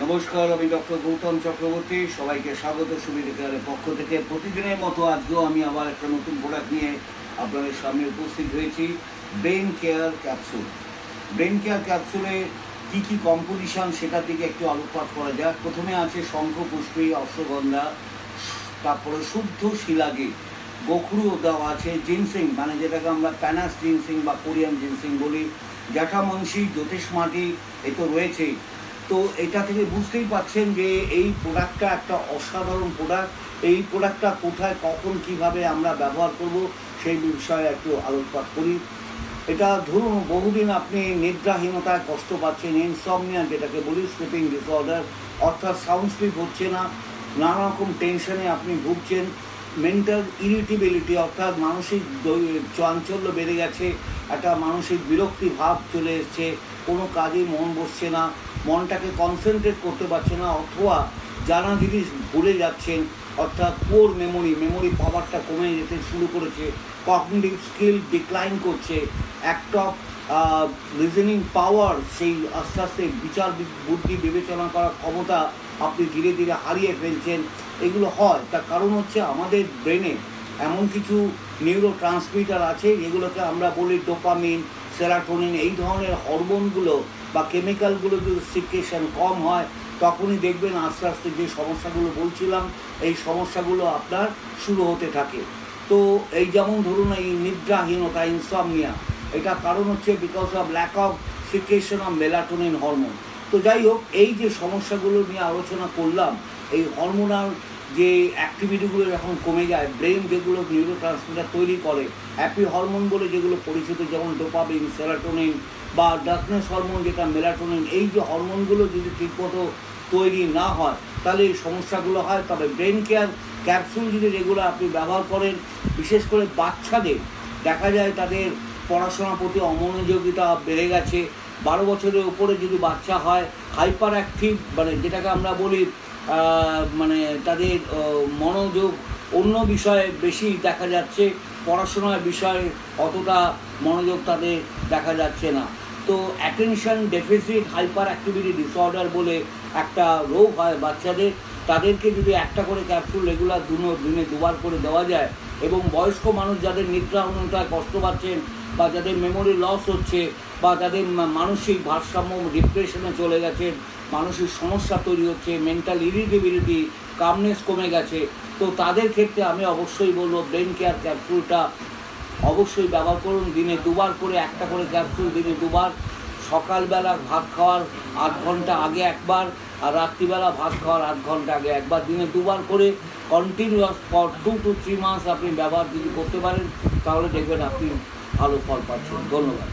নমস্কার, আমি ডক্টর গৌতম চক্রবর্তী। সবাইকে স্বাগত সুবিধা কেয়ারের পক্ষ থেকে। প্রতিদিনের মতো আজকেও আমি আবার একটা নতুন প্রোডাক্ট নিয়ে আপনাদের সামনে উপস্থিত হয়েছি। Brain care capsule. Brain care ক্যাপসুলে কী কী কম্পোজিশন সেটার দিকে একটু আলোকপাত করা যাক। প্রথমে আছে শঙ্খপুষ্পী, অশ্বগন্ধা, তারপরে শুদ্ধ শিলাগি, গোখরু দেওয়া আছে, জিনসিং মানে যেটাকে আমরা প্যানাস জিনসিং বা কোরিয়ান জিনসিং বলি, জ্যাঠামংসী, জ্যোতিষ মাটি, এ তো রয়েছেই। তো এটা থেকে বুঝতেই পারছেন যে এই প্রোডাক্টটা একটা অসাধারণ প্রোডাক্ট। এই প্রোডাক্টটা কোথায়, কখন, কিভাবে আমরা ব্যবহার করব সেই বিষয়ে একটু আলোকপাত করি। এটা ধরুন বহুদিন আপনি নিদ্রাহীনতায় কষ্ট পাচ্ছেন, ইনসমনিয়া যেটাকে বলি, স্লিপিং ডিসঅর্ডার, অর্থাৎ সাউন্ড স্লিপ হচ্ছে না, নানা রকম টেনশনে আপনি ভুগছেন, মেন্টাল ইরিটেবিলিটি অর্থাৎ মানসিক চাঞ্চল্য বেড়ে গেছে, একটা মানসিক বিরক্তি ভাব চলে এসছে, কোনো কাজে মন বসছে না, মনটাকে কনসেন্ট্রেট করতে পারছে না, অথবা জানা জিনিস ভুলে যাচ্ছেন, অর্থাৎ পোর মেমোরি পাওয়ারটা কমে যেতে শুরু করেছে, কগনিটিভ স্কিল ডিক্লাইন করছে, অ্যাক্ট অফ রিজনিং পাওয়ার, সেই আস্তে আস্তে বিচার বুদ্ধি বিবেচনা করার ক্ষমতা আপনি ধীরে ধীরে হারিয়ে ফেলছেন। এগুলো হয়, তার কারণ হচ্ছে আমাদের ব্রেনে এমন কিছু নিউরো ট্রান্সমিটার আছে যেগুলোকে আমরা বলি ডোপামিন, সেরাটোনিন, এই ধরনের হরমোনগুলো বা কেমিক্যালগুলো যদি সিক্রেশন কম হয় তখনই দেখবেন আস্তে আস্তে যে সমস্যাগুলো বলছিলাম এই সমস্যাগুলো আপনার শুরু হতে থাকে। তো এই যেমন ধরুন এই নিদ্রাহীনতা, ইনসমনিয়া, এটা কারণ হচ্ছে because of lack of secretion of melatonin hormone. তো যাই হোক, এই যে সমস্যাগুলো নিয়ে আলোচনা করলাম, এই হরমোনাল যে অ্যাক্টিভিটিগুলো যখন কমে যায়, ব্রেন যেগুলো নিউরো ট্রান্সমিটার তৈরি করে, হ্যাপি হরমোন বলে যেগুলো পরিচিত, যেমন ডোপামিন, সেরাটোনিন বা ডার্কনেস হরমোন যেটা মেলাটোনিন, এই যে হরমোনগুলো যদি ঠিকমতো তৈরি না হয় তাহলে এই সমস্যাগুলো হয়। তবে ব্রেন কেয়ার ক্যাপসুল যদি রেগুলার আপনি ব্যবহার করেন, বিশেষ করে বাচ্চাদের দেখা যায় তাদের পড়াশোনার প্রতি অমনোযোগিতা বেড়ে গেছে, 12 বছরের উপরে যদি বাচ্চা হয়, হাইপার অ্যাক্টিভ মানে যেটাকে আমরা বলি মানে তাদের মনোযোগ অন্য বিষয়ে বেশি দেখা যাচ্ছে, পড়াশোনার বিষয়ে অতটা মনোযোগ তাদের দেখা যাচ্ছে না। তো attention deficit hyper activity disorder বলে একটা রোগ হয় বাচ্চাদের, তাদেরকে যদি একটা করে ক্যাপসুল রেগুলার দিনে দুবার করে দেওয়া যায়, এবং বয়স্ক মানুষ যাদের নিদ্রাহীনতায় কষ্ট পাচ্ছেন বা যাদের মেমোরি লস হচ্ছে বা যাদের মানসিক ভারসাম্য ডিপ্রেশনে চলে গেছেন, মানসিক সমস্যা তৈরি হচ্ছে, মেন্টাল ইরিটেবিলিটি, কামনেস কমে গেছে, তো তাদের ক্ষেত্রে আমি অবশ্যই বলবো ব্রেন কেয়ার ক্যাপসুলটা অবশ্যই ব্যবহার করুন। দিনে দুবার করে একটা করে ক্যাপসুল দিনে দুবার, সকালবেলা ভাত খাওয়ার 8 ঘন্টা আগে একবার, আর রাত্রিবেলা ভাত খাওয়ার 8 ঘন্টা আগে একবার, দিনে দুবার করে কন্টিনিউয়াস ফর 2 to 3 মাস আপনি ব্যবহার যদি করতে পারেন তাহলে দেখবেন আপনি ভালো ফল পাচ্ছেন। ধন্যবাদ।